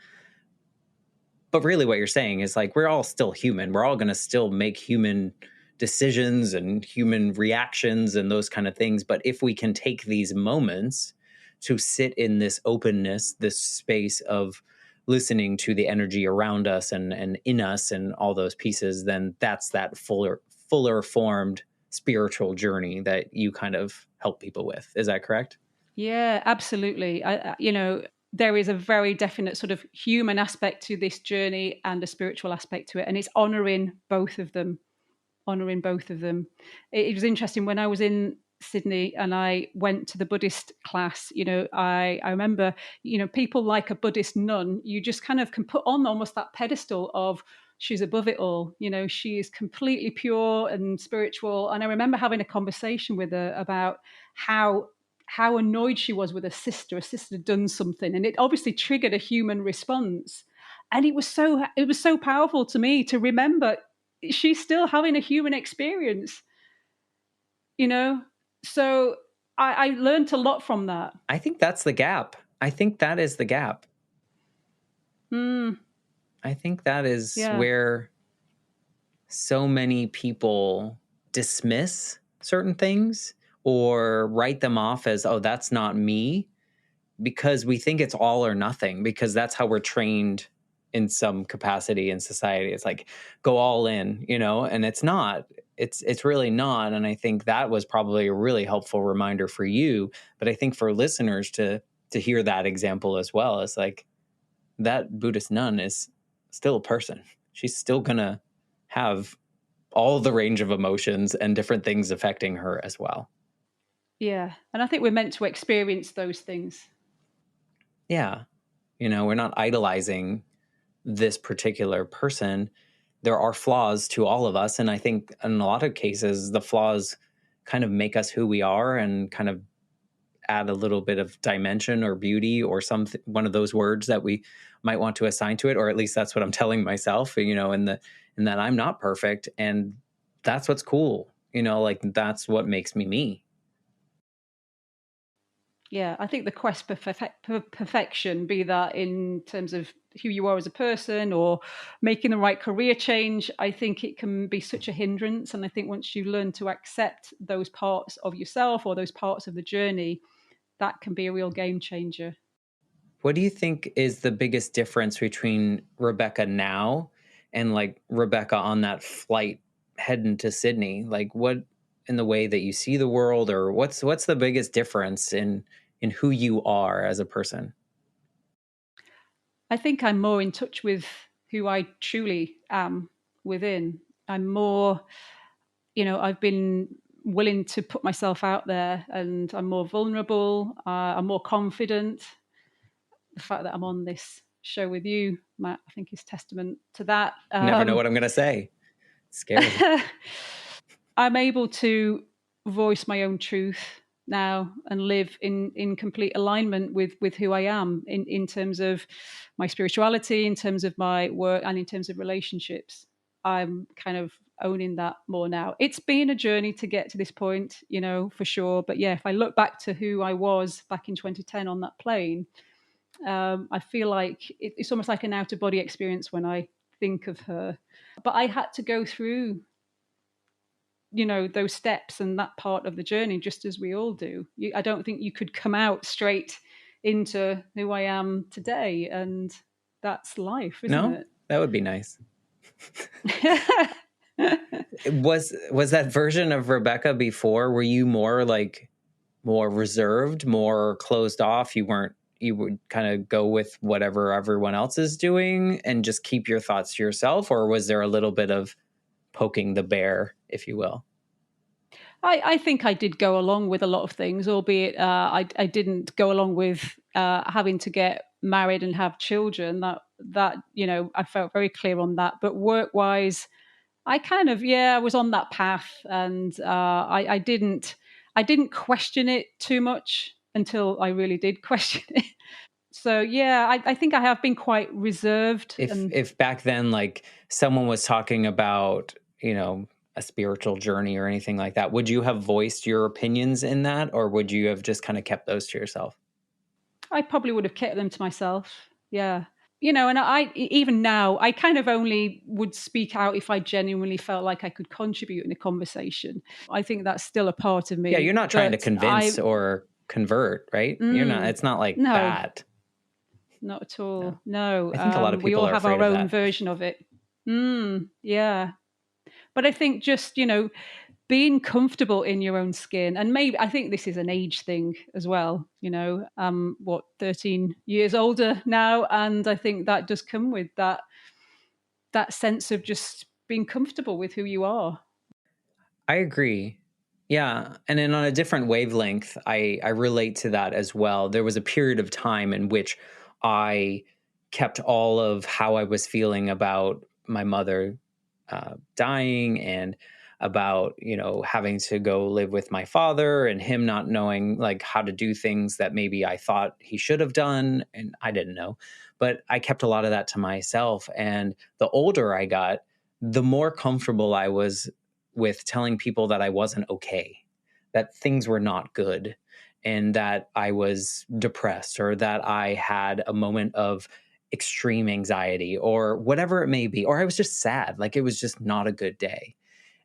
But really what you're saying is like we're all still human. We're all going to still make human decisions and human reactions and those kind of things. But if we can take these moments to sit in this openness, this space of listening to the energy around us and in us and all those pieces, then that's that fuller formed spiritual journey that you kind of help people with. Is that correct? Yeah, absolutely. There is a very definite sort of human aspect to this journey and a spiritual aspect to it, and it's honoring both of them. Honoring both of them. It was interesting when I was in Sydney and I went to the Buddhist class. I remember, people like a Buddhist nun, you just kind of can put on almost that pedestal of she's above it all. She is completely pure and spiritual. And I remember having a conversation with her about how annoyed she was with her sister. Her sister had done something, and it obviously triggered a human response. And it was so powerful to me to remember she's still having a human experience, you know? So I learned a lot from that. I think that's the gap. I think that is the gap. Mm, I think that is yeah. where so many people dismiss certain things or write them off as, oh, that's not me, because we think it's all or nothing, because that's how we're trained in some capacity in society. It's like, go all in, and it's not. It's really not. And I think that was probably a really helpful reminder for you. But I think for listeners to hear that example as well, is like that Buddhist nun is still a person. She's still gonna have all the range of emotions and different things affecting her as well. Yeah. And I think we're meant to experience those things. Yeah. We're not idolizing this particular person. there are flaws to all of us. And I think in a lot of cases, the flaws kind of make us who we are and kind of add a little bit of dimension or beauty or some one of those words that we might want to assign to it, or at least that's what I'm telling myself, in that I'm not perfect, and that's what's cool, like that's what makes me me. Yeah, I think the quest for perfection, be that in terms of who you are as a person or making the right career change, I think it can be such a hindrance. And I think once you learn to accept those parts of yourself or those parts of the journey, that can be a real game changer. What do you think is the biggest difference between Rebecca now and like Rebecca on that flight heading to Sydney? Like what in the way that you see the world, or what's the biggest difference in who you are as a person? I think I'm more in touch with who I truly am within. I'm more, I've been willing to put myself out there and I'm more vulnerable. I'm more confident. The fact that I'm on this show with you, Matt, I think is testament to that. Never know what I'm going to say. It's scary. I'm able to voice my own truth now and live in complete alignment with who I am in terms of my spirituality, in terms of my work, and in terms of relationships. I'm kind of owning that more now. It's been a journey to get to this point, for sure. But yeah, if I look back to who I was back in 2010 on that plane, I feel like it's almost like an out of body experience when I think of her. But I had to go through, those steps and that part of the journey, just as we all do. I don't think you could come out straight into who I am today, and that's life, isn't No, it? that would be nice. Was that version of Rebecca before? Were you more like more reserved, more closed off? You would kind of go with whatever everyone else is doing and just keep your thoughts to yourself, or was there a little bit of poking the bear, if you will? I think I did go along with a lot of things, albeit I didn't go along with having to get married and have children. That I felt very clear on that. But work wise, I kind of, I was on that path, and I didn't question it too much until I really did question it. So yeah, I think I have been quite reserved and If back then, like someone was talking about, a spiritual journey or anything like that, would you have voiced your opinions in that, or would you have just kind of kept those to yourself? I probably would have kept them to myself. Yeah. And even now, I kind of only would speak out if I genuinely felt like I could contribute in a conversation. I think that's still a part of Yeah, me, you're not trying to but convince or convert, right? You're not. mm, It's not like no, that. not at No, all. No, I think a lot of we people all are have afraid our of own that. version of it. Yeah. But I think just, being comfortable in your own skin, and maybe I think this is an age thing as well. 13 years older now, and I think that does come with that sense of just being comfortable with who you are. I agree. Yeah, and then on a different wavelength, I relate to that as well. There was a period of time in which I kept all of how I was feeling about my mother dying, and about having to go live with my father and him not knowing like how to do things that maybe I thought he should have done and I didn't know. But I kept a lot of that to myself, and the older I got, the more comfortable I was with telling people that I wasn't okay, that things were not good, and that I was depressed, or that I had a moment of extreme anxiety, or whatever it may be, or I was just sad, like it was just not a good day.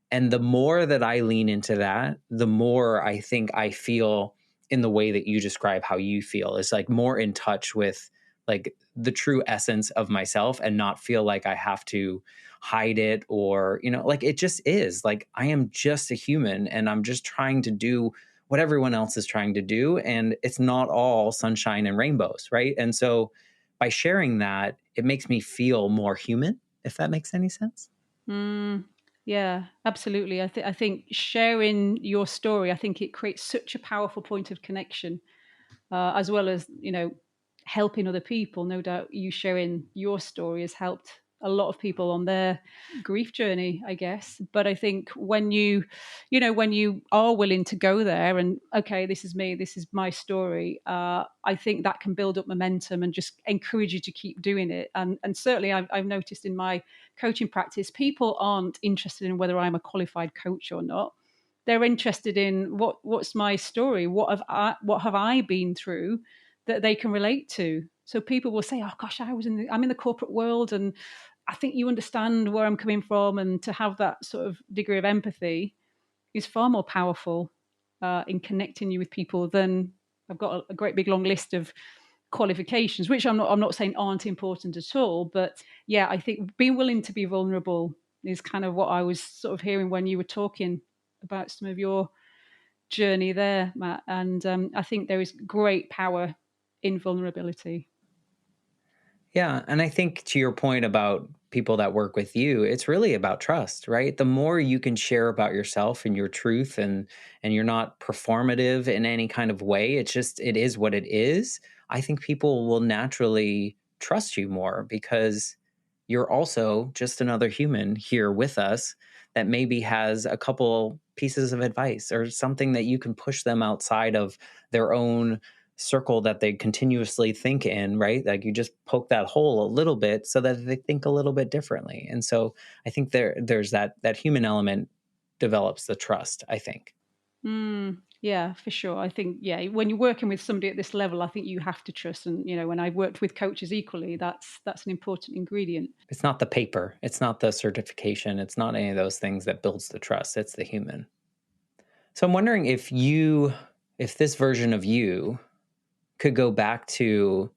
And the more that I lean into that, the more I think I feel in the way that you describe how you feel. It's like more in touch with like the true essence of myself, and not feel like I have to hide it, or, like it just is like I am just a human and I'm just trying to do what everyone else is trying to do. And it's not all sunshine and rainbows. Right. And so by sharing that, it makes me feel more human, if that makes any sense. Mm, yeah, absolutely. I think sharing your story, I think it creates such a powerful point of connection, as well as helping other people. No doubt, you sharing your story has helped a lot of people on their grief journey, I guess. But I think when you are willing to go there and, okay, this is me, this is my story, I think that can build up momentum and just encourage you to keep doing it. And certainly I've noticed in my coaching practice, people aren't interested in whether I'm a qualified coach or not. They're interested in what's my story, what have I been through that they can relate to. So people will say, "Oh gosh, I'm in the corporate world, and I think you understand where I'm coming from." And to have that sort of degree of empathy is far more powerful in connecting you with people than I've got a great big long list of qualifications, which I'm not saying aren't important at all. But yeah, I think being willing to be vulnerable is kind of what I was sort of hearing when you were talking about some of your journey there, Matt. And I think there is great power in vulnerability. Yeah. And I think to your point about people that work with you, it's really about trust, right? The more you can share about yourself and your truth, and you're not performative in any kind of way, it's just it is what it is. I think people will naturally trust you more because you're also just another human here with us that maybe has a couple pieces of advice or something that you can push them outside of their own circle that they continuously think in, right? Like you just poke that hole a little bit so that they think a little bit differently. And so I think there's that human element develops the trust, I think. Yeah, for sure. I think, yeah, when you're working with somebody at this level, I think you have to trust. And when I've worked with coaches equally, that's an important ingredient. It's not the paper, it's not the certification, it's not any of those things that builds the trust, it's the human. So I'm wondering if this version of you could go back to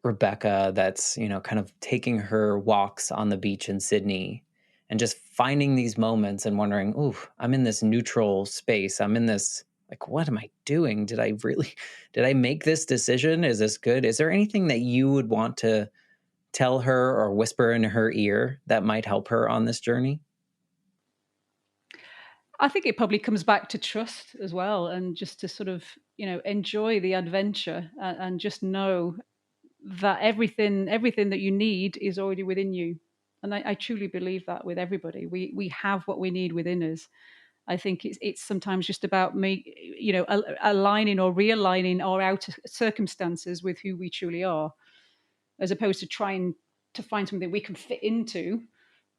Rebecca that's, kind of taking her walks on the beach in Sydney and just finding these moments and wondering, "Ooh, I'm in this neutral space. I'm in this, like, what am I doing? Did I make this decision? Is this good?" Is there anything that you would want to tell her or whisper in her ear that might help her on this journey? I think it probably comes back to trust as well, and just to sort of, enjoy the adventure, and just know that everything that you need is already within you. And I truly believe that with everybody. We have what we need within us. I think it's sometimes just about aligning or realigning our outer circumstances with who we truly are, as opposed to trying to find something we can fit into.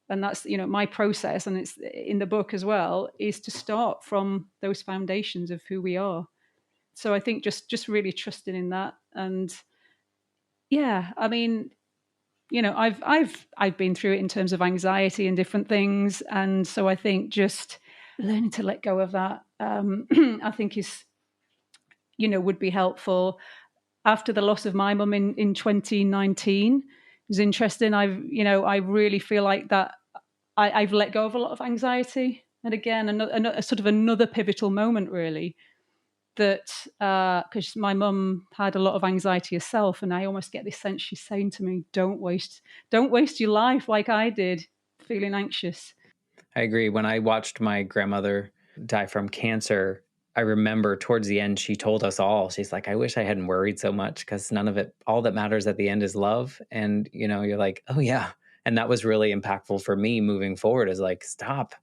And that's my process, and it's in the book as well, is to start from those foundations of who we are. So I think just really trusting in that. And yeah, I mean, I've been through it in terms of anxiety and different things, and so I think just learning to let go of that, I think is would be helpful. After the loss of my mum in 2019, it was interesting. I really feel like that I've let go of a lot of anxiety, and again, another sort of another pivotal moment, really, that because my mum had a lot of anxiety herself, and I almost get this sense she's saying to me, don't waste your life like I did feeling anxious. I agree. When I watched my grandmother die from cancer, I remember towards the end, she told us all, she's like, "I wish I hadn't worried so much because none of it, all that matters at the end is love." And, you're like, "Oh, yeah." And that was really impactful for me moving forward is like, stop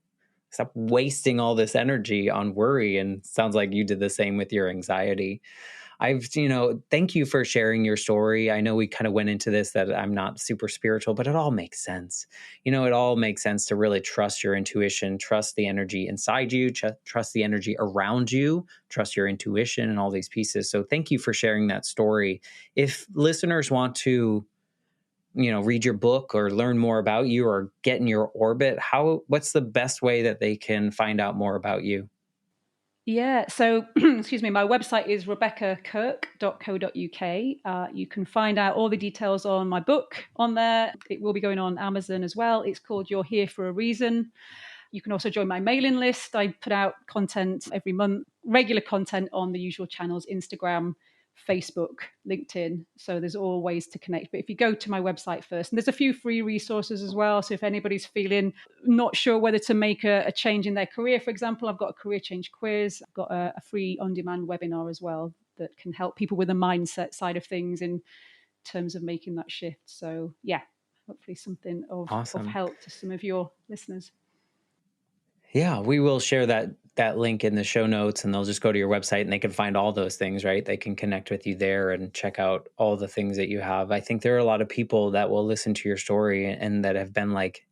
wasting all this energy on worry. And sounds like you did the same with your anxiety. Thank you for sharing your story. I know we kind of went into this that I'm not super spiritual, but it all makes sense. It all makes sense to really trust your intuition, trust the energy inside you, trust the energy around you, trust your intuition and all these pieces. So thank you for sharing that story. If listeners want to, read your book or learn more about you or get in your orbit, what's the best way that they can find out more about you? Yeah, so excuse me, my website is rebeccakirk.co.uk. You can find out all the details on my book on there. It will be going on Amazon as well. It's called You're Here for a Reason. You can also join my mailing list. I put out content every month, regular content on the usual channels: Instagram, Facebook, LinkedIn. So there's all ways to connect. But if you go to my website first, and there's a few free resources as well. So if anybody's feeling not sure whether to make a change in their career, for example, I've got a career change quiz. I've got a free on demand webinar as well that can help people with the mindset side of things in terms of making that shift. So yeah, hopefully something of Awesome. help to some of your listeners. Yeah, we will share that link in the show notes, and they'll just go to your website and they can find all those things, right? They can connect with you there and check out all the things that you have. I think there are a lot of people that will listen to your story and that have been like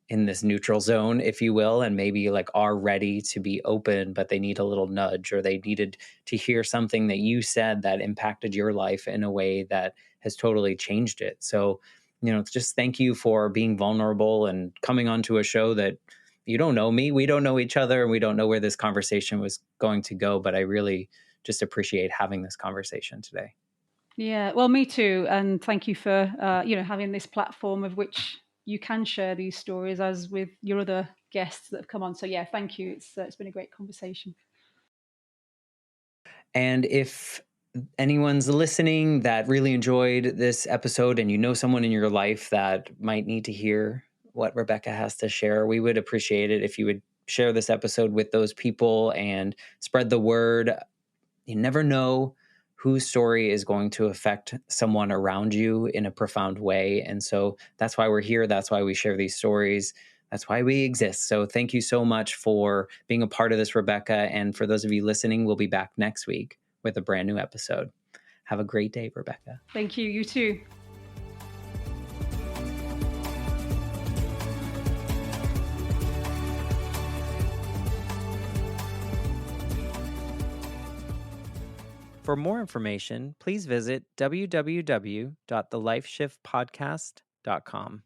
in this neutral zone, if you will, and maybe like are ready to be open, but they need a little nudge, or they needed to hear something that you said that impacted your life in a way that has totally changed it. So, just thank you for being vulnerable and coming onto a show that you don't know me, we don't know each other, and we don't know where this conversation was going to go. But I really just appreciate having this conversation today. Yeah, well, me too, and thank you for having this platform of which you can share these stories as with your other guests that have come on. So yeah, thank you. It's been a great conversation. And if anyone's listening that really enjoyed this episode and you know someone in your life that might need to hear what Rebecca has to share, we would appreciate it if you would share this episode with those people and spread the word. You never know whose story is going to affect someone around you in a profound way. And so that's why we're here. That's why we share these stories. That's why we exist. So thank you so much for being a part of this, Rebecca. And for those of you listening, we'll be back next week with a brand new episode. Have a great day, Rebecca. Thank you. You too. For more information, please visit www.thelifeshiftpodcast.com.